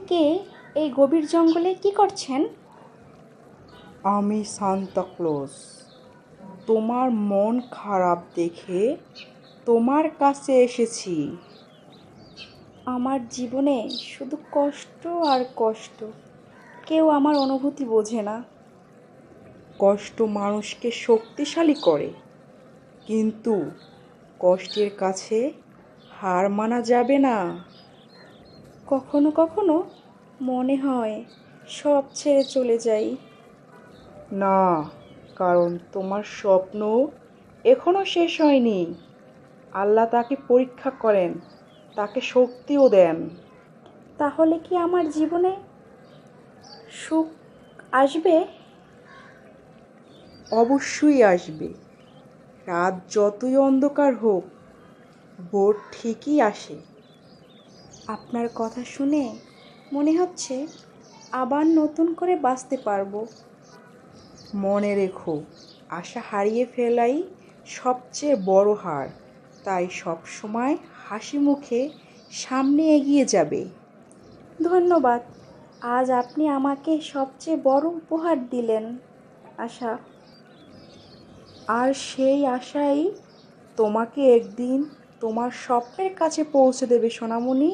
কে এই গভীর জঙ্গলে কি করছেন? আমি সান্তা ক্লজ। তোমার মন খারাপ দেখে তোমার কাছে এসেছি। আমার জীবনে শুধু কষ্ট আর কষ্ট, কেউ আমার অনুভূতি বোঝে না। কষ্ট মানুষকে শক্তিশালী করে, কিন্তু কষ্টের কাছে হার মানা যাবে না। কখনো কখনো মনে হয় সব ছেড়ে চলে যাই। না, কারণ তোমার স্বপ্ন এখনো শেষ হয়নি। আল্লাহ তাকে পরীক্ষা করেন, তাকে শক্তিও দেন। তাহলে কি আমার জীবনে সুখ আসবে? অবশ্যই আসবে। রাত যতই অন্ধকার হোক, ভোর ঠিকই আসে। আপনার কথা শুনে মনে হচ্ছে আবার নতুন করে বাঁচতে পারবো। মনে রেখো, আশা হারিয়ে ফেলাই সবচেয়ে বড় হার। তাই সবসময় হাসি মুখে সামনে এগিয়ে যাবে। ধন্যবাদ। আজ আপনি আমাকে সবচেয়ে বড় উপহার দিলেন, আশা। আর সেই আশাই তোমাকে একদিন তোমার স্বপ্নের কাছে পৌঁছে দেবে, সোনামণি।